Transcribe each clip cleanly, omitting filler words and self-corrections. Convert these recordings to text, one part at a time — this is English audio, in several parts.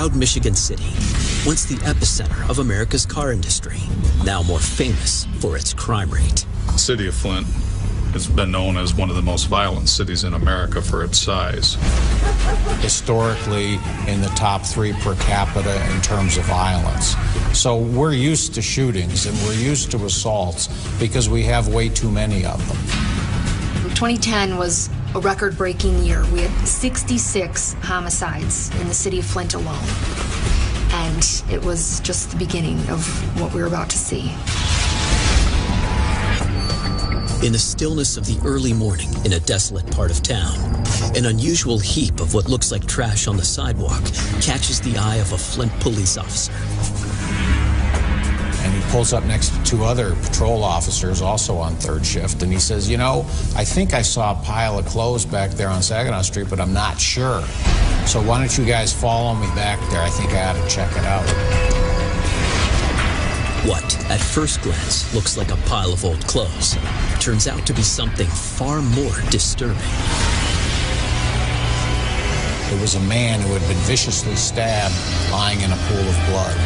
proud Michigan city, once the epicenter of America's car industry, now more famous for its crime rate. The city of Flint has been known as one of the most violent cities in America for its size. Historically, in the top 3 per capita in terms of violence. So we're used to shootings and we're used to assaults because we have way too many of them. 2010 was a record-breaking year. We had 66 homicides in the city of Flint alone. And it was just the beginning of what we were about to see. In the stillness of the early morning in a desolate part of town, an unusual heap of what looks like trash on the sidewalk catches the eye of a Flint police officer. And he pulls up next to 2 other patrol officers also on 3rd shift, and he says, you know, I think I saw a pile of clothes back there on Saginaw Street, but I'm not sure. So why don't you guys follow me back there? I think I ought to check it out. What, at first glance, looks like a pile of old clothes, turns out to be something far more disturbing. It was a man who had been viciously stabbed, lying in a pool of blood.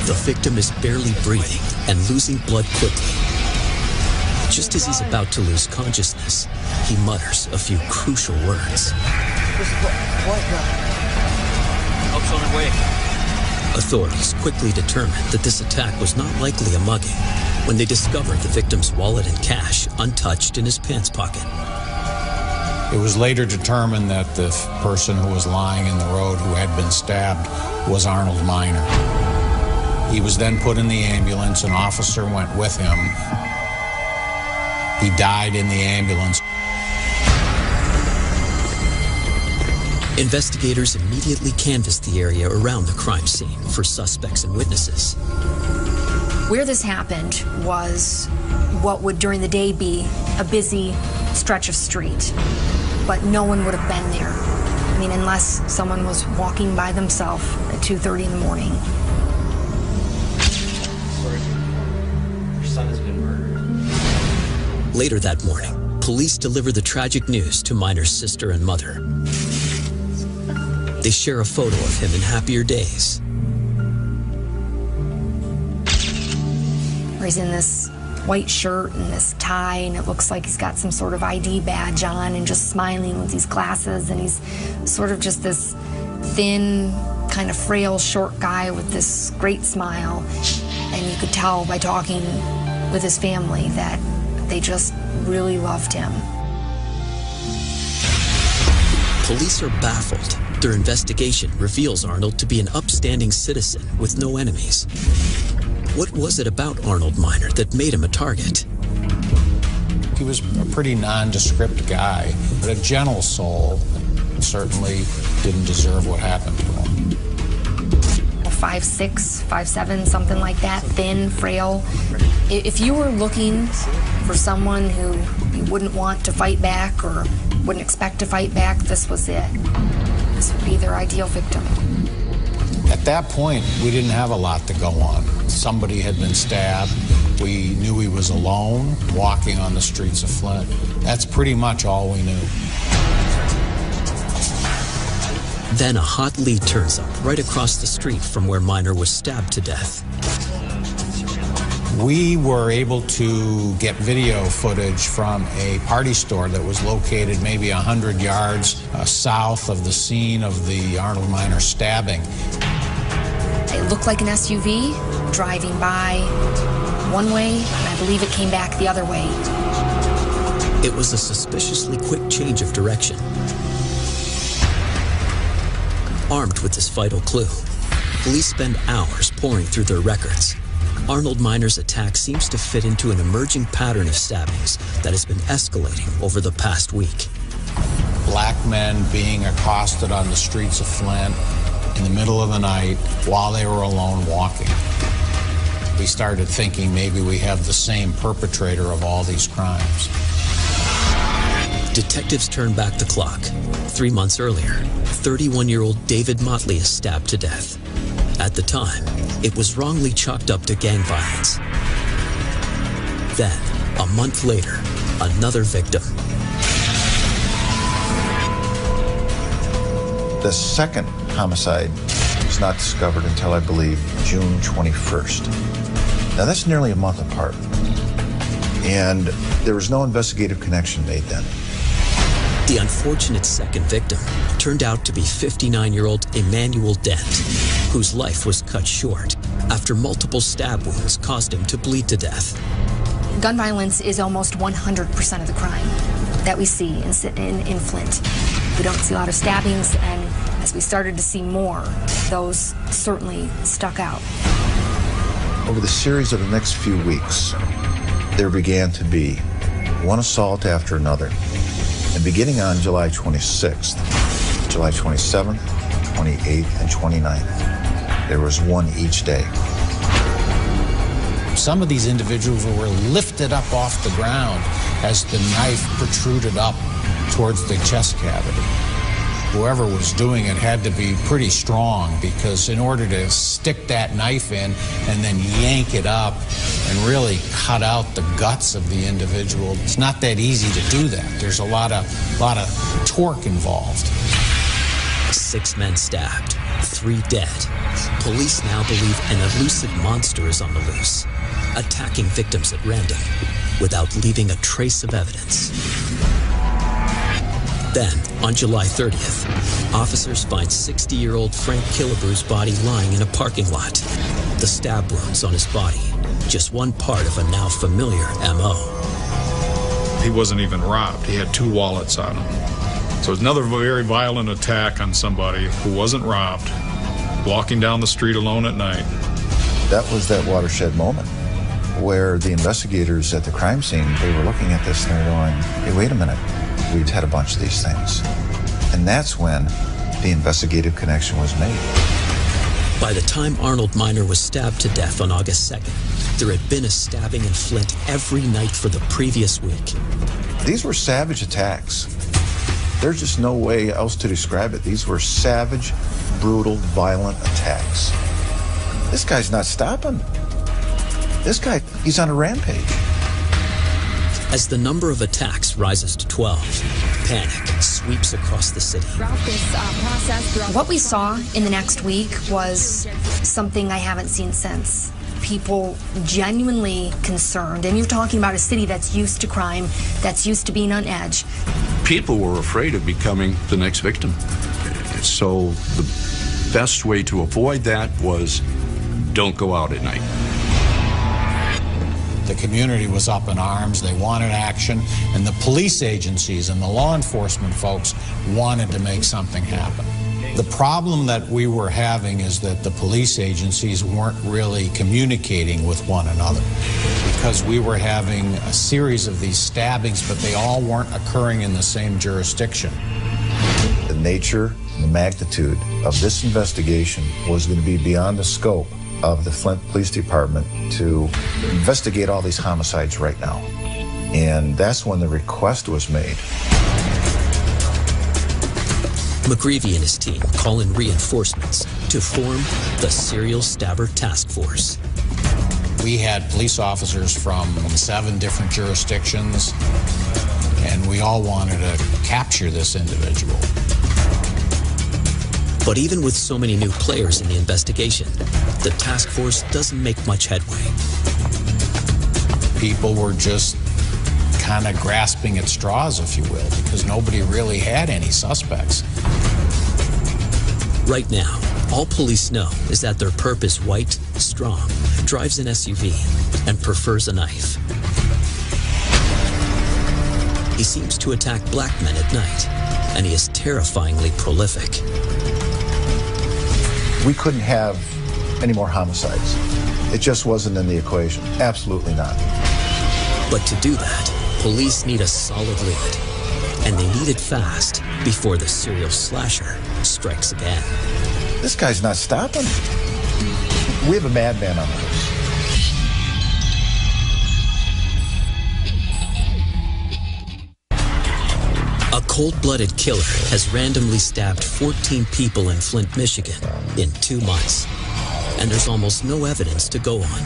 The victim is barely breathing and losing blood quickly. Just as he's about to lose consciousness, he mutters a few crucial words. Authorities quickly determined that this attack was not likely a mugging when they discovered the victim's wallet and cash untouched in his pants pocket. It was later determined that the person who was lying in the road who had been stabbed was Arnold Miner. He was then put in the ambulance. An officer went with him. He died in the ambulance. Investigators immediately canvassed the area around the crime scene for suspects and witnesses. Where this happened was what would during the day be a busy stretch of street, but no one would have been there. I mean, unless someone was walking by themselves at 2:30 in the morning. Your son has been murdered. Later that morning, police deliver the tragic news to Miner's sister and mother. They share a photo of him in happier days. He's in this white shirt and this tie, and it looks like he's got some sort of ID badge on and just smiling with these glasses, and he's sort of just this thin, kind of frail, short guy with this great smile. And you could tell by talking with his family that they just really loved him. Police are baffled. Their investigation reveals Arnold to be an upstanding citizen with no enemies. What was it about Arnold Miner that made him a target? He was a pretty nondescript guy, but a gentle soul. Certainly didn't deserve what happened to him. 5'6", 5'7", something like that, thin, frail. If you were looking for someone who you wouldn't want to fight back or wouldn't expect to fight back, this was it. This would be their ideal victim. At that point, we didn't have a lot to go on. Somebody had been stabbed. We knew he was alone, walking on the streets of Flint. That's pretty much all we knew. Then a hot lead turns up right across the street from where Miner was stabbed to death. We were able to get video footage from a party store that was located maybe 100 yards south of the scene of the Arnold Miner stabbing. It looked like an SUV driving by one way, and I believe it came back the other way. It was a suspiciously quick change of direction. Armed with this vital clue, police spend hours poring through their records. Arnold Miner's attack seems to fit into an emerging pattern of stabbings that has been escalating over the past week. Black men being accosted on the streets of Flint in the middle of the night while they were alone walking. We started thinking maybe we have the same perpetrator of all these crimes. Detectives turn back the clock. 3 months earlier, 31-year-old David Motley is stabbed to death. At the time, it was wrongly chalked up to gang violence. Then, a month later, another victim. The second homicide was not discovered until, I believe, June 21st. Now, that's nearly a month apart. And there was no investigative connection made then. The unfortunate second victim turned out to be 59-year-old Emmanuel Dent, whose life was cut short after multiple stab wounds caused him to bleed to death. Gun violence is almost 100% of the crime that we see in Flint. We don't see a lot of stabbings, and as we started to see more, those certainly stuck out. Over the series of the next few weeks, there began to be one assault after another. And beginning on July 26th, July 27th, 28th, and 29th, there was one each day. Some of these individuals were lifted up off the ground as the knife protruded up towards the chest cavity. Whoever was doing it had to be pretty strong, because in order to stick that knife in and then yank it up and really cut out the guts of the individual, it's not that easy to do that. There's a lot of torque involved. 6 men stabbed, 3 dead. Police now believe an elusive monster is on the loose, attacking victims at random without leaving a trace of evidence. Then, on July 30th, officers find 60-year-old Frank Killebrew's body lying in a parking lot. The stab wounds on his body, just one part of a now familiar M.O. He wasn't even robbed. He had 2 wallets on him. So it was another very violent attack on somebody who wasn't robbed, walking down the street alone at night. That was that watershed moment where the investigators at the crime scene, they were looking at this and they're going, hey, wait a minute. We've had a bunch of these things. And that's when the investigative connection was made. By the time Arnold Miner was stabbed to death on August 2nd, there had been a stabbing in Flint every night for the previous week. These were savage attacks. There's just no way else to describe it. These were savage, brutal, violent attacks. This guy's not stopping. This guy, he's on a rampage. As the number of attacks rises to 12, panic sweeps across the city. What we saw in the next week was something I haven't seen since. People genuinely concerned, and you're talking about a city that's used to crime, that's used to being on edge. People were afraid of becoming the next victim. So the best way to avoid that was don't go out at night. The community was up in arms. They wanted action, and the police agencies and the law enforcement folks wanted to make something happen. The problem that we were having is that the police agencies weren't really communicating with one another, because we were having a series of these stabbings, but they all weren't occurring in the same jurisdiction. The nature and the magnitude of this investigation was going to be beyond the scope of the Flint Police Department to investigate all these homicides right now. And that's when the request was made. McGreevy and his team call in reinforcements to form the Serial Stabber Task Force. We had police officers from 7 different jurisdictions, and we all wanted to capture this individual. But even with so many new players in the investigation, the task force doesn't make much headway. People were just kind of grasping at straws, if you will, because nobody really had any suspects. Right now, all police know is that their perp is white, strong, drives an SUV, and prefers a knife. He seems to attack black men at night, and he is terrifyingly prolific. We couldn't have any more homicides. It just wasn't in the equation. Absolutely not. But to do that, police need a solid lead, and they need it fast before the serial slasher strikes again. This guy's not stopping. We have a madman on the loose. A cold-blooded killer has randomly stabbed 14 people in Flint, Michigan in 2 months, and there's almost no evidence to go on.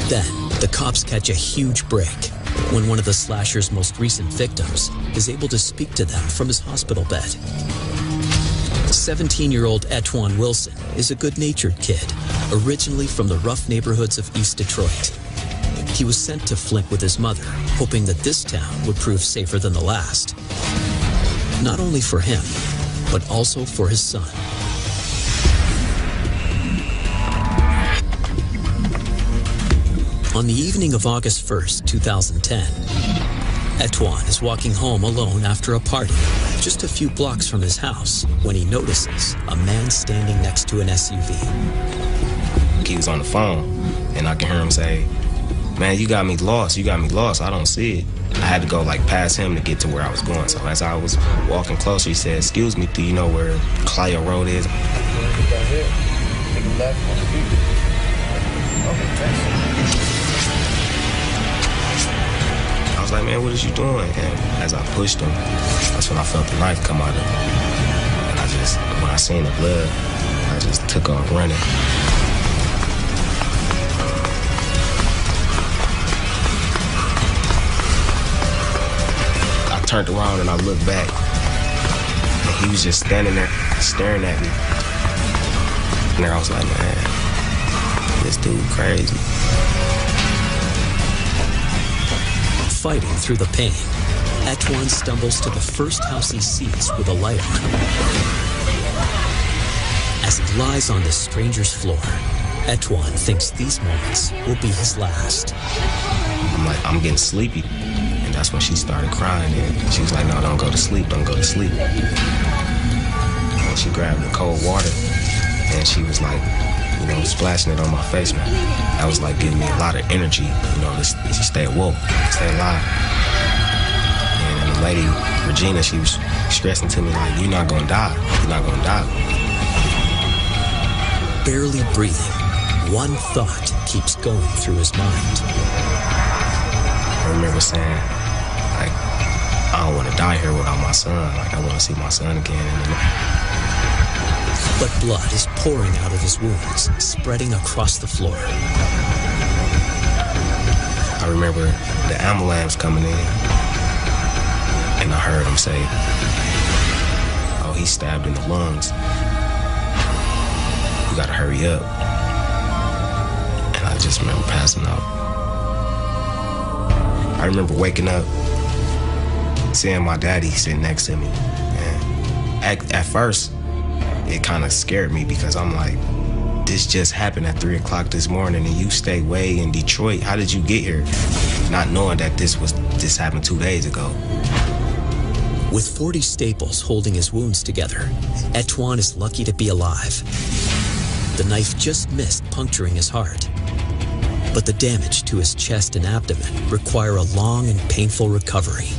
Then, the cops catch a huge break when one of the slasher's most recent victims is able to speak to them from his hospital bed. 17-year-old Etwan Wilson is a good-natured kid, originally from the rough neighborhoods of East Detroit. He was sent to Flint with his mother, hoping that this town would prove safer than the last. Not only for him, but also for his son. On the evening of August 1st, 2010, Etwan is walking home alone after a party, just a few blocks from his house, when he notices a man standing next to an SUV. He was on the phone, and I can hear him say, "Man, you got me lost, I don't see it." I had to go like past him to get to where I was going. So as I was walking closer, he said, "Excuse me, do you know where Clio Road is?" I was like, "Man, what is you doing?" And as I pushed him, that's when I felt the knife come out of him. And when I seen the blood, I just took off running. I turned around and I looked back, and he was just standing there staring at me. And I was like, "Man, this dude crazy." Fighting through the pain, Etwan stumbles to the first house he sees with a light on. As he lies on the stranger's floor, Etwan thinks these moments will be his last. I'm like, "I'm getting sleepy." And that's when she started crying. And she was like, "No, don't go to sleep, don't go to sleep." And she grabbed the cold water, and she was like, splashing it on my face, man. That was like giving me a lot of energy, to stay awoke, stay alive. And the lady, Regina, she was stressing to me like, "You're not gonna die, you're not gonna die." Barely breathing, one thought keeps going through his mind. I remember saying, like, "I don't want to die here without my son. Like, I want to see my son again." But blood is pouring out of his wounds, spreading across the floor. I remember the ambulance coming in, and I heard him say, "Oh, he's stabbed in the lungs. You gotta hurry up." And I just remember passing out. I remember waking up, seeing my daddy sitting next to me. And at first, it kind of scared me because I'm like, this just happened at 3 o'clock this morning and you stay way in Detroit. How did you get here? Not knowing that this happened 2 days ago. With 40 staples holding his wounds together, Etwan is lucky to be alive. The knife just missed puncturing his heart. But the damage to his chest and abdomen require a long and painful recovery.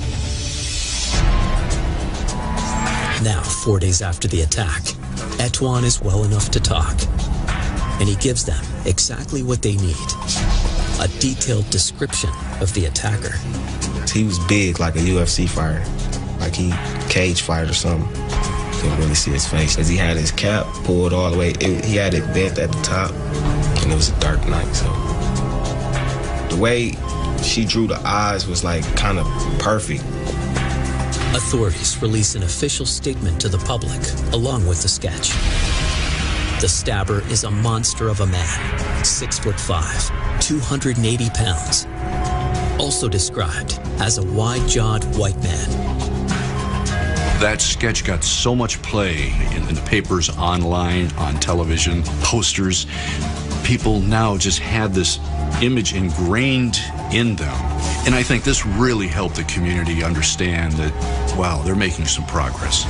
Now, 4 days after the attack, Etwan is well enough to talk, and he gives them exactly what they need: a detailed description of the attacker. He was big, like a UFC fighter, like he cage fight or something. Couldn't really see his face, because he had his cap pulled all the way. He had it bent at the top, and it was a dark night, so. The way she drew the eyes was like kind of perfect. Authorities release an official statement to the public, along with the sketch. The stabber is a monster of a man, 6'5", 280 pounds. Also described as a wide-jawed white man. That sketch got so much play in the papers, online, on television, posters. People now just had this image ingrained in them. And I think this really helped the community understand that, wow, they're making some progress.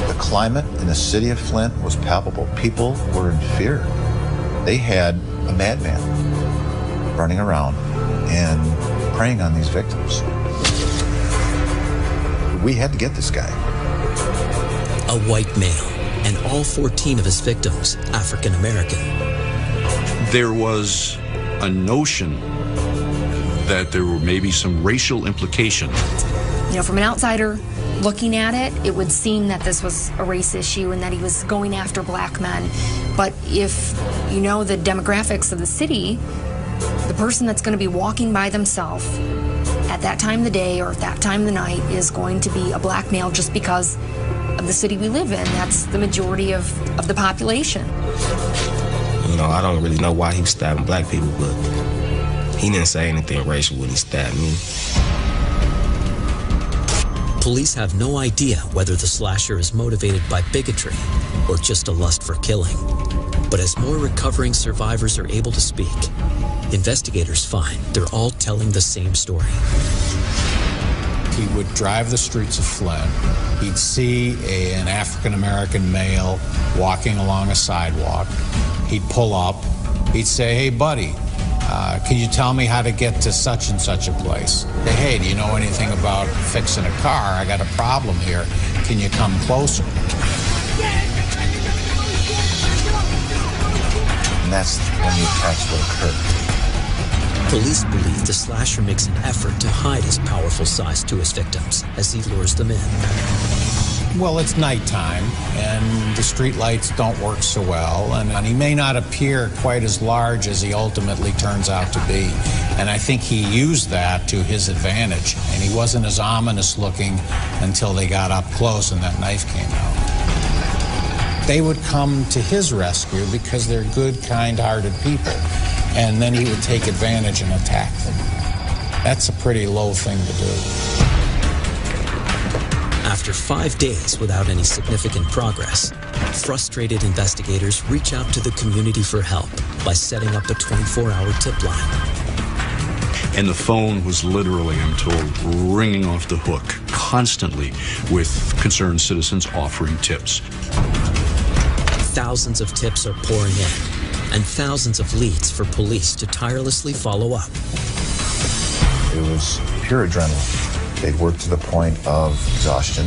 The climate in the city of Flint was palpable. People were in fear. They had a madman running around and preying on these victims. We had to get this guy. A white male, and all 14 of his victims African American. There was a notion that there were maybe some racial implication. From an outsider looking at it, it would seem that this was a race issue and that he was going after black men. But if you know the demographics of the city, the person that's going to be walking by themselves at that time of the day or at that time of the night is going to be a black male, just because of the city we live in. That's the majority of the population. You know, I don't really know why he was stabbing black people, but he didn't say anything racial when he stabbed me. Police have no idea whether the slasher is motivated by bigotry or just a lust for killing. But as more recovering survivors are able to speak, investigators find they're all telling the same story. He would drive the streets of Flint. He'd see an African-American male walking along a sidewalk. He'd pull up. He'd say, "Hey, buddy, can you tell me how to get to such and such a place?" "Hey, do you know anything about fixing a car? I got a problem here. Can you come closer?" And that's when the attacks would occur. Police believe the slasher makes an effort to hide his powerful size to his victims as he lures them in. Well, it's nighttime, and the street lights don't work so well, and he may not appear quite as large as he ultimately turns out to be. And I think he used that to his advantage, and he wasn't as ominous looking until they got up close and that knife came out. They would come to his rescue because they're good, kind-hearted people, and then he would take advantage and attack them. That's a pretty low thing to do. After 5 days without any significant progress, frustrated investigators reach out to the community for help by setting up a 24-hour tip line. And the phone was literally, I'm told, ringing off the hook constantly with concerned citizens offering tips. Thousands of tips are pouring in, and thousands of leads for police to tirelessly follow up. It was pure adrenaline. They'd work to the point of exhaustion.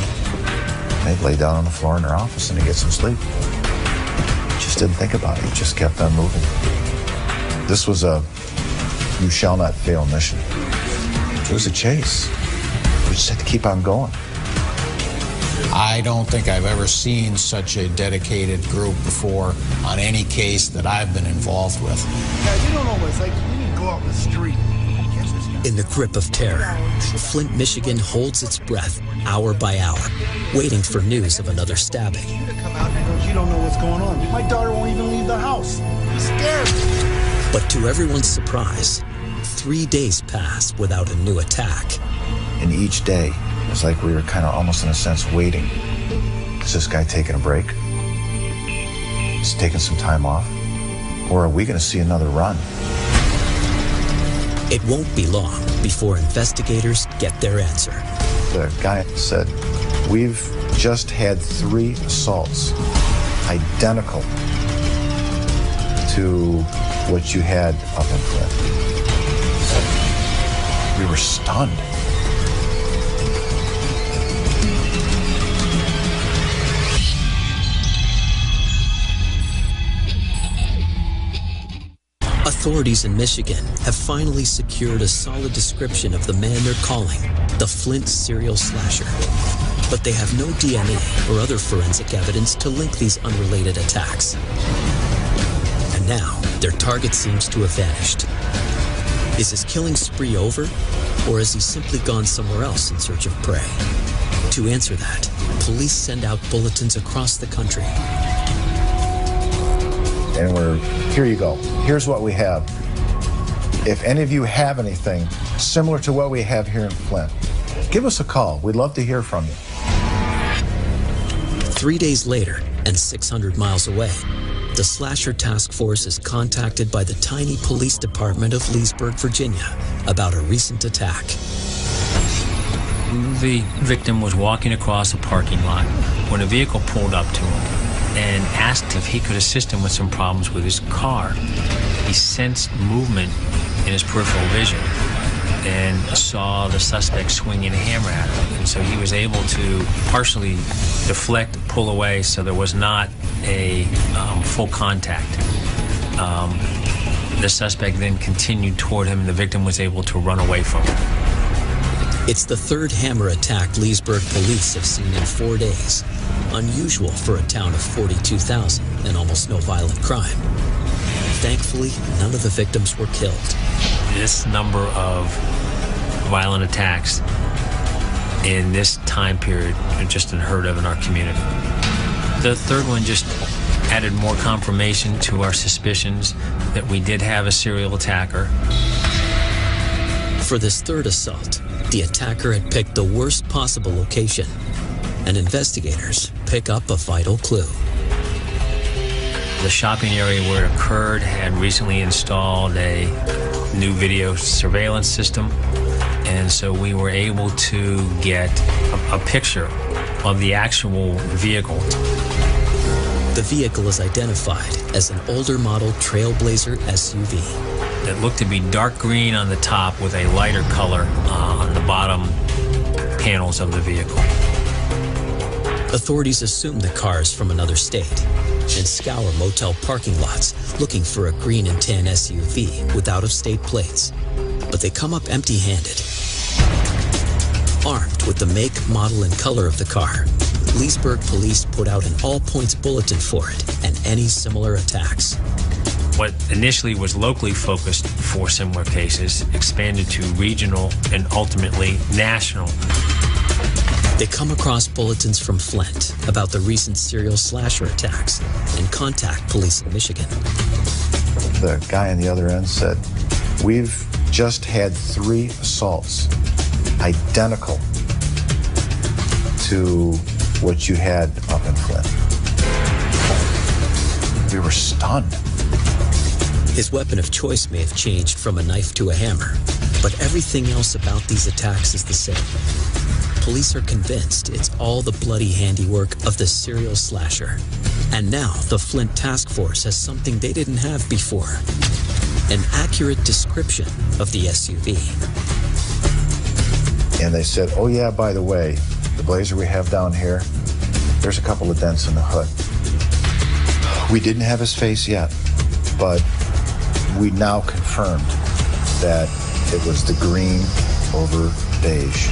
They'd lay down on the floor in their office and they'd get some sleep. Just didn't think about it. Just kept on moving. This was a you shall not fail mission. It was a chase. We just had to keep on going. I don't think I've ever seen such a dedicated group before on any case that I've been involved with. Yeah, you don't know what it's like. You need to go out in the street. In the grip of terror, Flint, Michigan holds its breath hour by hour, waiting for news of another stabbing. You don't know what's going on. My daughter won't even leave the house. I'm scared. But to everyone's surprise, 3 days pass without a new attack. And each day, it was like we were kind of almost in a sense waiting. Is this guy taking a break? Is he taking some time off? Or are we going to see another run? It won't be long before investigators get their answer. The guy said, "We've just had 3 assaults identical to what you had up in Flint." We were stunned. Authorities in Michigan have finally secured a solid description of the man they're calling the Flint serial slasher. But they have no DNA or other forensic evidence to link these unrelated attacks. And now, their target seems to have vanished. Is his killing spree over, or has he simply gone somewhere else in search of prey? To answer that, police send out bulletins across the country. And here you go. Here's what we have. If any of you have anything similar to what we have here in Flint, give us a call. We'd love to hear from you. 3 days later, and 600 miles away, the Slasher Task Force is contacted by the tiny police department of Leesburg, Virginia, about a recent attack. The victim was walking across a parking lot when a vehicle pulled up to him and asked if he could assist him with some problems with his car. He sensed movement in his peripheral vision and saw the suspect swinging a hammer at him. And so he was able to partially deflect, pull away, so there was not a full contact. The suspect then continued toward him, and the victim was able to run away from him. It's the third hammer attack Leesburg police have seen in 4 days. Unusual for a town of 42,000 and almost no violent crime. Thankfully, none of the victims were killed. This number of violent attacks in this time period are just unheard of in our community. The third one just added more confirmation to our suspicions that we did have a serial attacker. For this third assault, the attacker had picked the worst possible location, and investigators pick up a vital clue. The shopping area where it occurred had recently installed a new video surveillance system, and so we were able to get a picture of the actual vehicle. The vehicle is identified as an older model Trailblazer SUV. It looked to be dark green on the top with a lighter color on the bottom panels of the vehicle. Authorities assume the car is from another state and scour motel parking lots looking for a green and tan SUV with out-of-state plates. But they come up empty-handed. Armed with the make, model, and color of the car, Leesburg police put out an all-points bulletin for it and any similar attacks. What initially was locally focused for similar cases expanded to regional and ultimately national. They come across bulletins from Flint about the recent serial slasher attacks and contact police in Michigan. The guy on the other end said, "We've just had 3 assaults identical to what you had up in Flint." We were stunned. His weapon of choice may have changed from a knife to a hammer, but everything else about these attacks is the same. Police are convinced it's all the bloody handiwork of the serial slasher. And now the Flint task force has something they didn't have before: an accurate description of the SUV. And they said, "Oh yeah, by the way, the Blazer we have down here, there's a couple of dents in the hood." We didn't have his face yet, but we now confirmed that it was the green over beige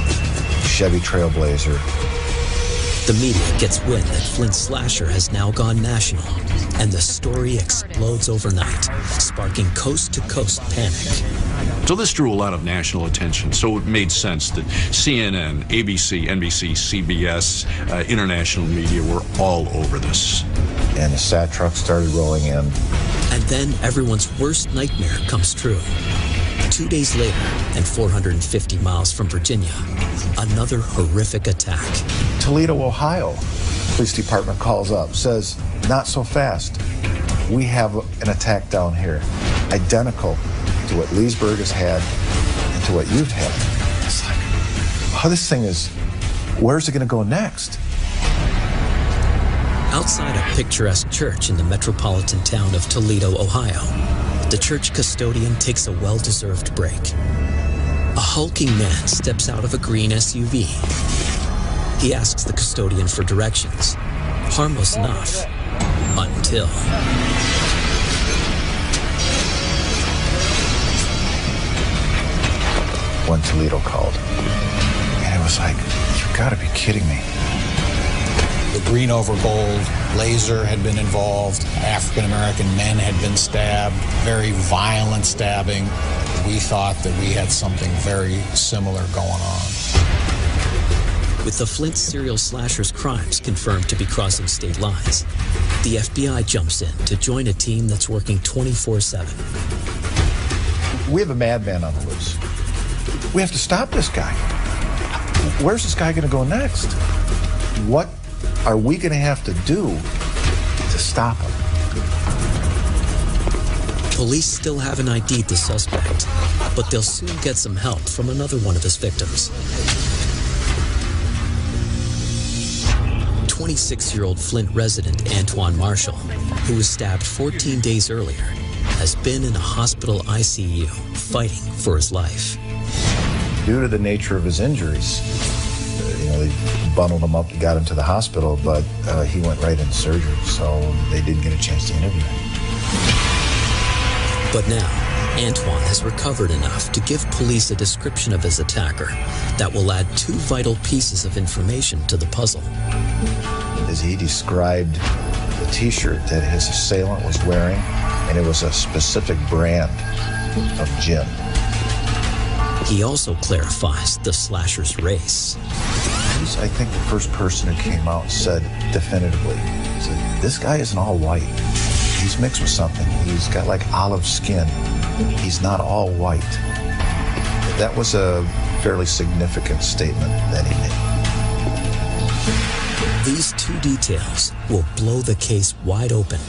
Chevy Trailblazer. The media gets wind that Flint's slasher has now gone national, and the story explodes overnight, sparking coast-to-coast panic. So this drew a lot of national attention, so it made sense that CNN, ABC, NBC, CBS, international media were all over this. And the SAT truck started rolling in. And then everyone's worst nightmare comes true. 2 days later, and 450 miles from Virginia, another horrific attack. Toledo, Ohio. Police department calls up, says, "Not so fast. We have an attack down here, identical to what Leesburg has had and to what you've had." It's like, oh, this thing is, where's it going to go next? Outside a picturesque church in the metropolitan town of Toledo, Ohio, the church custodian takes a well-deserved break. A hulking man steps out of a green SUV. He asks the custodian for directions. Harmless enough, until... when Toledo called. And it was like, you've got to be kidding me. The green over gold laser had been involved. African-American men had been stabbed, very violent stabbing. We thought that we had something very similar going on. With the Flint serial slasher's crimes confirmed to be crossing state lines, the FBI jumps in to join a team that's working 24/7. We have a madman on the loose. We have to stop this guy. Where's this guy going to go next? What are we going to have to do to stop him? Police still haven't ID'd the suspect, but they'll soon get some help from another one of his victims. 26-year-old Flint resident Antoine Marshall, who was stabbed 14 days earlier, has been in a hospital ICU fighting for his life. Due to the nature of his injuries, they bundled him up and got him to the hospital, but he went right into surgery, so they didn't get a chance to interview him. But now, Antoine has recovered enough to give police a description of his attacker that will add 2 vital pieces of information to the puzzle. As he described the T-shirt that his assailant was wearing, and it was a specific brand of gin. He also clarifies the slasher's race. He's, I think, the first person who came out and said definitively, he said, this guy isn't all white. He's mixed with something. He's got like olive skin. He's not all white. That was a fairly significant statement that he made. These two details will blow the case wide open.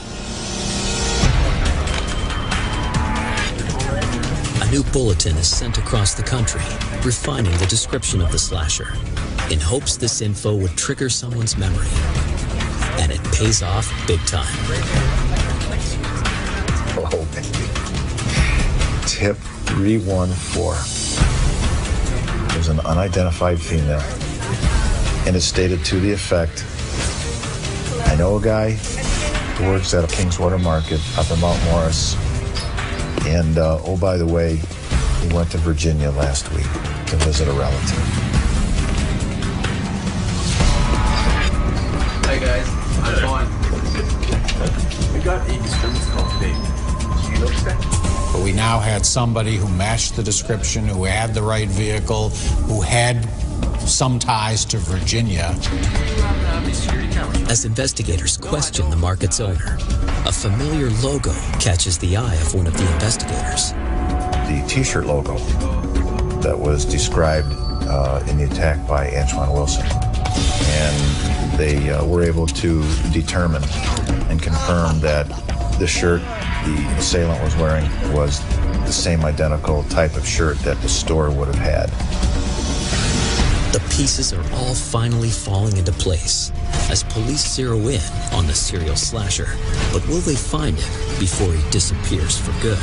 A new bulletin is sent across the country, refining the description of the slasher, in hopes this info would trigger someone's memory. And it pays off big time. Oh, baby. Tip 314. There's an unidentified female, and it stated to the effect, I know a guy who works at a Kingswater Market up in Mount Morris, and oh, by the way, he went to Virginia last week to visit a relative. Hey guys, how's it going? We got 80 students called today. Do you notice that? But we now had somebody who matched the description, who had the right vehicle, who had some ties to Virginia. As investigators question the market's owner, a familiar logo catches the eye of one of the investigators. The T-shirt logo that was described in the attack by Antoine Wilson. And they were able to determine and confirm that the shirt the assailant was wearing was the same identical type of shirt that the store would have had. The pieces are all finally falling into place as police zero in on the serial slasher. But will they find him before he disappears for good?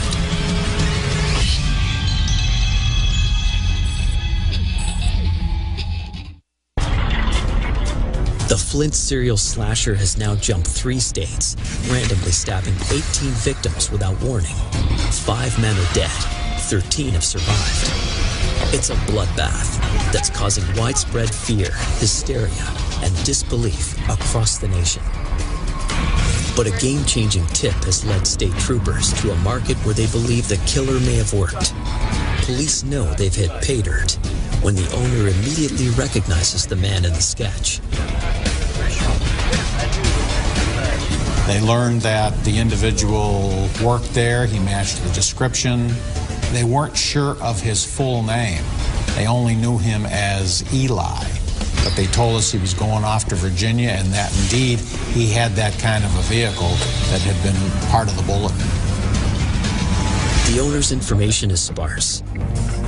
The Flint serial slasher has now jumped 3 states, randomly stabbing 18 victims without warning. 5 men are dead, 13 have survived. It's a bloodbath that's causing widespread fear, hysteria, and disbelief across the nation. But a game-changing tip has led state troopers to a market where they believe the killer may have worked. Police know they've hit pay dirt when the owner immediately recognizes the man in the sketch. They learned that the individual worked there, he matched the description. They weren't sure of his full name. They only knew him as Eli. But they told us he was going off to Virginia and that indeed he had that kind of a vehicle that had been part of the bulletin. The owner's information is sparse.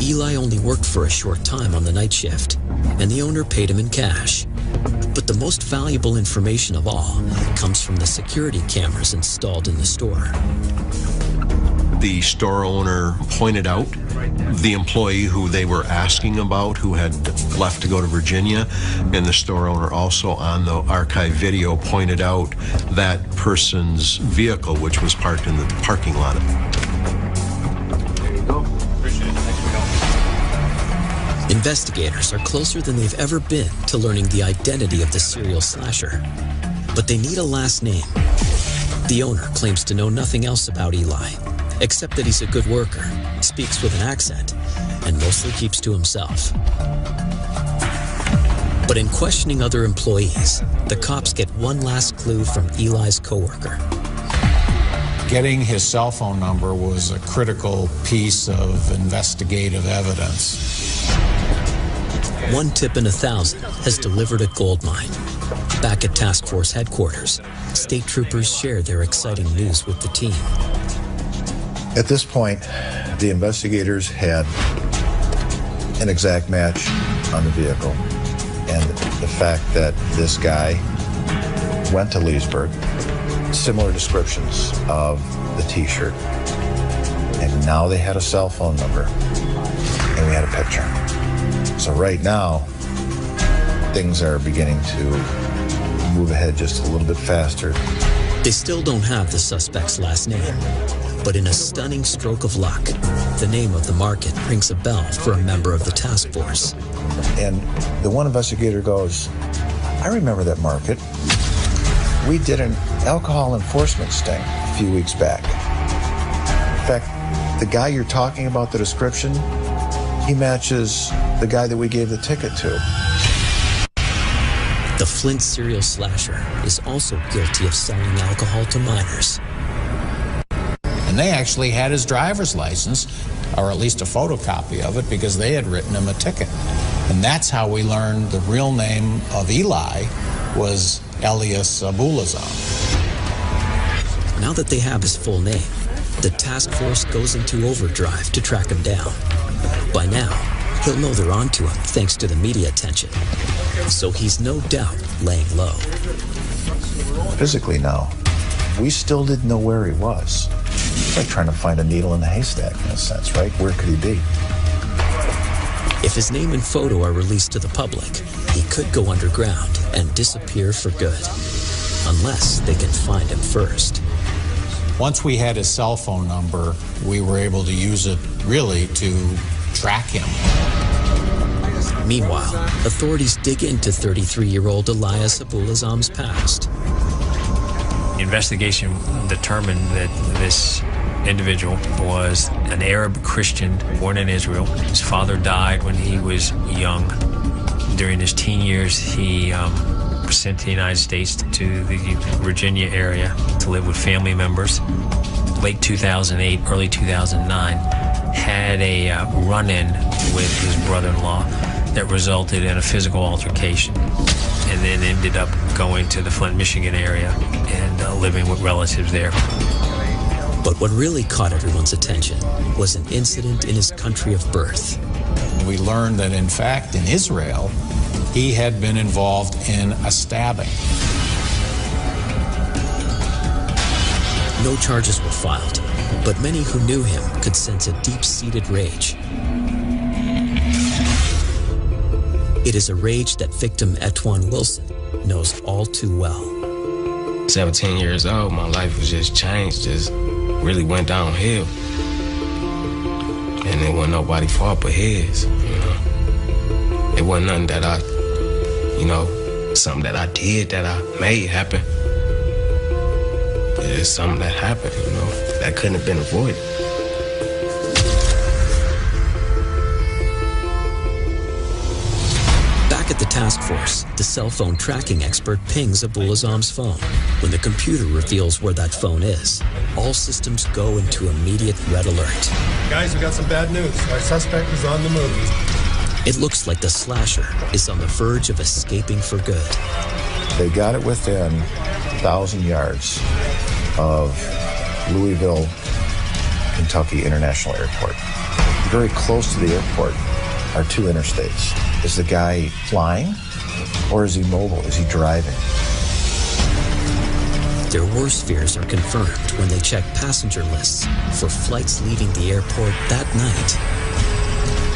Eli only worked for a short time on the night shift, and the owner paid him in cash. But the most valuable information of all comes from the security cameras installed in the store. The store owner pointed out the employee who they were asking about, who had left to go to Virginia, and the store owner also on the archive video pointed out that person's vehicle, which was parked in the parking lot. There you go. Appreciate it. Thanks for help. Investigators are closer than they've ever been to learning the identity of the serial slasher. But they need a last name. The owner claims to know nothing else about Eli, except that he's a good worker, speaks with an accent, and mostly keeps to himself. But in questioning other employees, the cops get one last clue from Eli's coworker. Getting his cell phone number was a critical piece of investigative evidence. One tip in 1,000 has delivered a gold mine. Back at task force headquarters, state troopers share their exciting news with the team. At this point, the investigators had an exact match on the vehicle, and the fact that this guy went to Leesburg, similar descriptions of the T-shirt, and now they had a cell phone number, and we had a picture. So right now, things are beginning to move ahead just a little bit faster. They still don't have the suspect's last name, but in a stunning stroke of luck, the name of the market rings a bell for a member of the task force. And the one investigator goes, I remember that market. We did an alcohol enforcement sting a few weeks back. In fact, the guy you're talking about, the description, He matches the guy that we gave the ticket to. The Flint serial slasher is also guilty of selling alcohol to minors. And they actually had his driver's license, or at least a photocopy of it, because they had written him a ticket. And that's how we learned the real name of Eli was Elias Abuelazam. Now that they have his full name, the task force goes into overdrive to track him down. By now, he'll know they're onto him thanks to the media attention. So he's no doubt laying low. Physically now, we still didn't know where he was. It's like trying to find a needle in a haystack in a sense, right? Where could he be? If his name and photo are released to the public, he could go underground and disappear for good. Unless they can find him first. Once we had his cell phone number, we were able to use it really to track him. Meanwhile, authorities dig into 33-year-old Elias Abuelazam's past. The investigation determined that this individual was an Arab Christian born in Israel. His father died when he was young. During his teen years, he was sent to the United States to the Virginia area to live with family members. Late 2008, early 2009, had a run-in with his brother-in-law that resulted in a physical altercation, and then ended up going to the Flint, Michigan area and living with relatives there. But what really caught everyone's attention was an incident in his country of birth. We learned that, in fact, in Israel, he had been involved in a stabbing. No charges were filed, but many who knew him could sense a deep-seated rage. It is a rage that victim Etwan Wilson knows all too well. 17 years old, my life was just changed, just really went downhill. And it wasn't nobody's fault but his, you know. It wasn't nothing that I, you know, something that I did that I made happen. It's something that happened, you know, that couldn't have been avoided. Back at the task force, the cell phone tracking expert pings Abuelazam's phone. When the computer reveals where that phone is, all systems go into immediate red alert. Guys, we got some bad news. Our suspect is on the move. It looks like the slasher is on the verge of escaping for good. They got it within 1,000 yards of Louisville, Kentucky International Airport. Very close to the airport are two interstates. Is the guy flying or is he mobile? Is he driving? Their worst fears are confirmed when they check passenger lists for flights leaving the airport that night.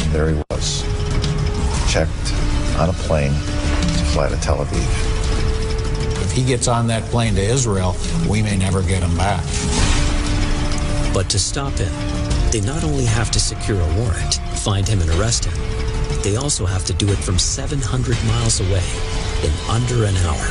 And there he was, checked on a plane to fly to Tel Aviv. If he gets on that plane to Israel, we may never get him back. But to stop him, they not only have to secure a warrant, find him and arrest him, they also have to do it from 700 miles away in under an hour.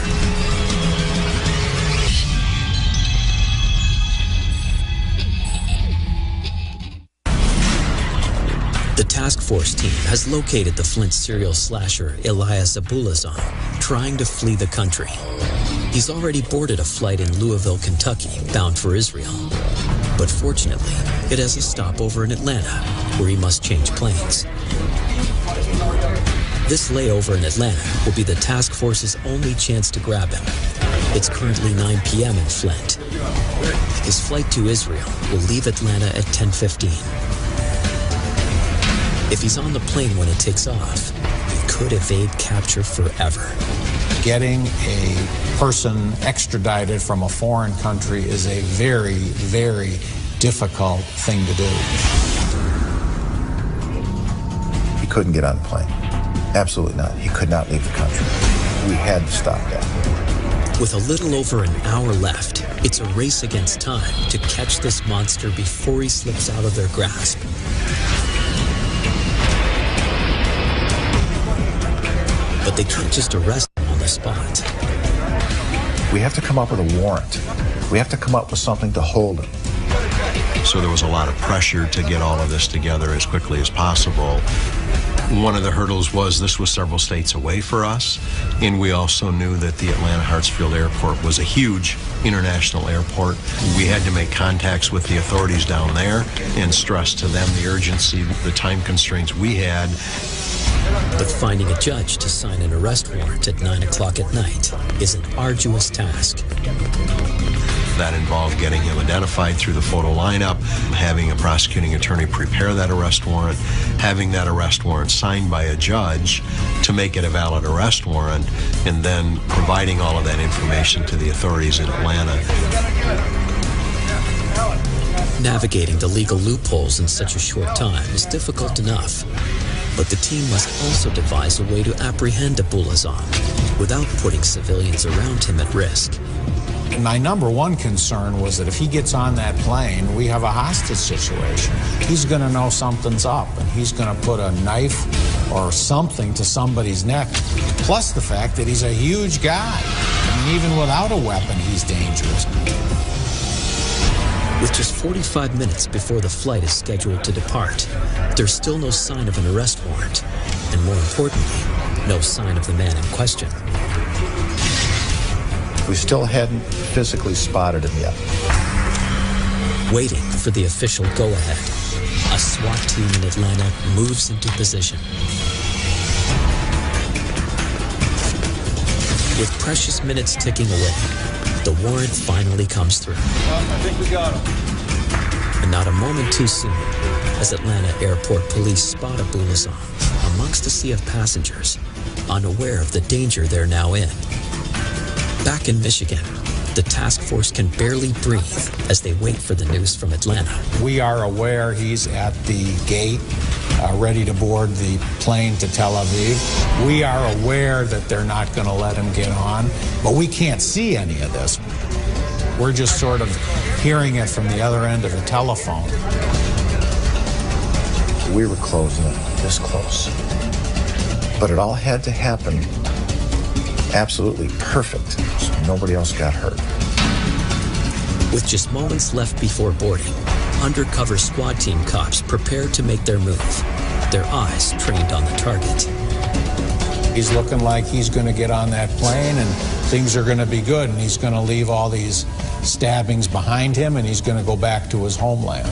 The task force team has located the Flint serial slasher Elias Abuelazam, trying to flee the country. He's already boarded a flight in Louisville, Kentucky, bound for Israel. But fortunately, it has a stopover in Atlanta, where he must change planes. This layover in Atlanta will be the task force's only chance to grab him. It's currently 9 p.m. in Flint. His flight to Israel will leave Atlanta at 10:15. If he's on the plane when it takes off, he could evade capture forever. Getting a person extradited from a foreign country is a very, very difficult thing to do. He couldn't get on the plane. Absolutely not. He could not leave the country. We had to stop that. With a little over an hour left, it's a race against time to catch this monster before he slips out of their grasp. But they can't just arrest him on the spot. We have to come up with a warrant. We have to come up with something to hold him. So there was a lot of pressure to get all of this together as quickly as possible. One of the hurdles was this was several states away for us, and we also knew that the Atlanta Hartsfield Airport was a huge international airport. We had to make contacts with the authorities down there and stress to them the urgency, the time constraints we had. But finding a judge to sign an arrest warrant at 9 o'clock at night is an arduous task. That involved getting him identified through the photo lineup, having a prosecuting attorney prepare that arrest warrant, having that arrest warrant signed by a judge to make it a valid arrest warrant, and then providing all of that information to the authorities in Atlanta. Navigating the legal loopholes in such a short time is difficult enough, but the team must also devise a way to apprehend Abuelazam without putting civilians around him at risk. My number one concern was that if he gets on that plane, we have a hostage situation. He's going to know something's up, and he's going to put a knife or something to somebody's neck, plus the fact that he's a huge guy. I mean, even without a weapon, he's dangerous. With just 45 minutes before the flight is scheduled to depart, there's still no sign of an arrest warrant, and more importantly, no sign of the man in question. We still hadn't physically spotted him yet. Waiting for the official go-ahead, a SWAT team in Atlanta moves into position. With precious minutes ticking away, the warrant finally comes through. I think we got him. And not a moment too soon, as Atlanta Airport Police spot Abuelazam amongst a sea of passengers, unaware of the danger they're now in. Back in Michigan, the task force can barely breathe as they wait for the news from Atlanta. We are aware he's at the gate, ready to board the plane to Tel Aviv. We are aware that they're not going to let him get on, but we can't see any of this. We're just sort of hearing it from the other end of the telephone. We were closing it this close. But it all had to happen absolutely perfect, so nobody else got hurt. With just moments left before boarding, undercover squad team cops prepared to make their move, their eyes trained on the target. He's looking like he's going to get on that plane and things are going to be good, and he's going to leave all these stabbings behind him, and he's going to go back to his homeland.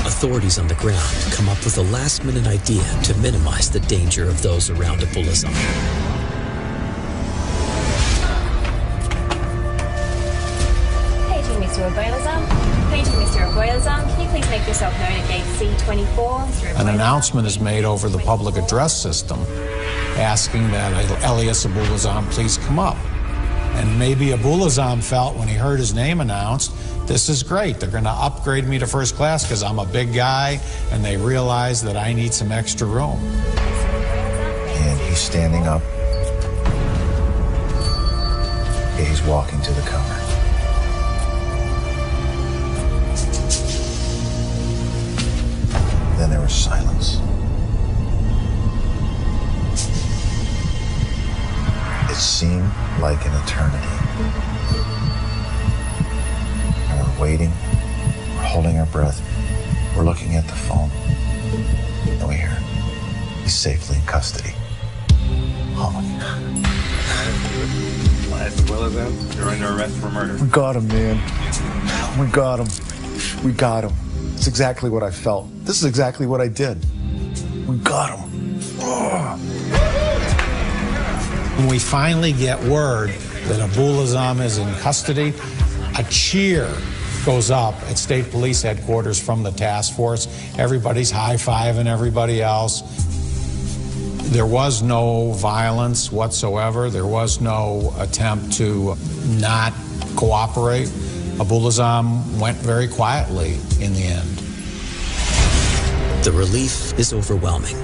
Authorities on the ground come up with a last-minute idea to minimize the danger of those around Abuelazam. Mr. Abuelazam, can you please make yourself known at gate C24? An announcement is made over the public address system asking that Elias Abuelazam please come up. And maybe Abuelazam felt when he heard his name announced, this is great. They're going to upgrade me to first class because I'm a big guy, and they realize that I need some extra room. And he's standing up. He's walking to the counter. Then there was silence. It seemed like an eternity. And we're waiting, we're holding our breath, we're looking at the phone, and we hear he's safely in custody. Oh my God. Elias Abuelazam, you're under arrest for murder. We got him, man. We got him. We got him. It's exactly what I felt. This is exactly what I did. We got him. Oh. When we finally get word that Abuelazam is in custody, a cheer goes up at State Police Headquarters from the task force. Everybody's high-fiving everybody else. There was no violence whatsoever. There was no attempt to not cooperate. Abuelazam went very quietly in the end. The relief is overwhelming,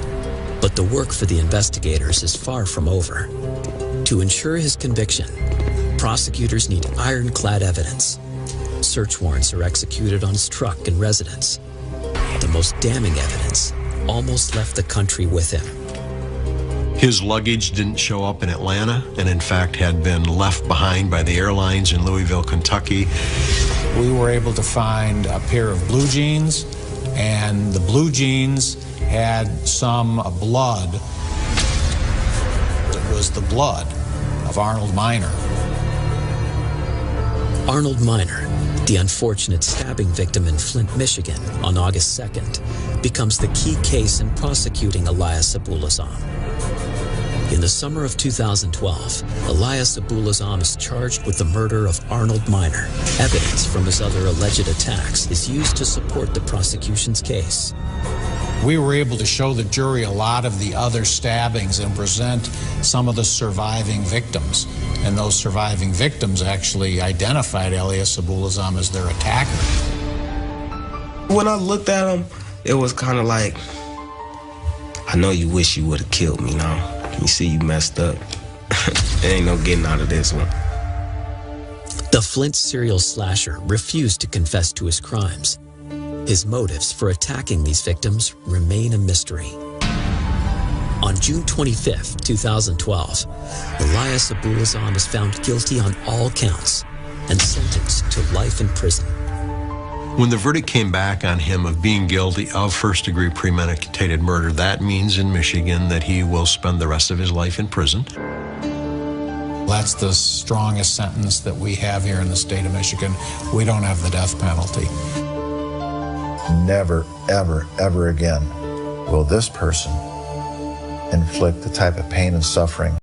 but the work for the investigators is far from over. To ensure his conviction, prosecutors need ironclad evidence. Search warrants are executed on his truck and residence. The most damning evidence almost left the country with him. His luggage didn't show up in Atlanta, and in fact had been left behind by the airlines in Louisville, Kentucky. We were able to find a pair of blue jeans, and the blue jeans had some blood. It was the blood of Arnold Miner. Arnold Miner, the unfortunate stabbing victim in Flint, Michigan on August 2nd, becomes the key case in prosecuting Elias Abuelazam. In the summer of 2012, Elias Abuelazam is charged with the murder of Arnold Miner. Evidence from his other alleged attacks is used to support the prosecution's case. We were able to show the jury a lot of the other stabbings and present some of the surviving victims. And those surviving victims actually identified Elias Abuelazam as their attacker. When I looked at him, it was kind of like, I know you wish you would have killed me now. You see you messed up. There ain't no getting out of this one. The Flint serial slasher refused to confess to his crimes. His motives for attacking these victims remain a mystery. On June 25, 2012, Elias Abuelazam is found guilty on all counts and sentenced to life in prison. When the verdict came back on him of being guilty of first-degree premeditated murder, that means in Michigan that he will spend the rest of his life in prison. That's the strongest sentence that we have here in the state of Michigan. We don't have the death penalty. Never, ever, ever again will this person inflict the type of pain and suffering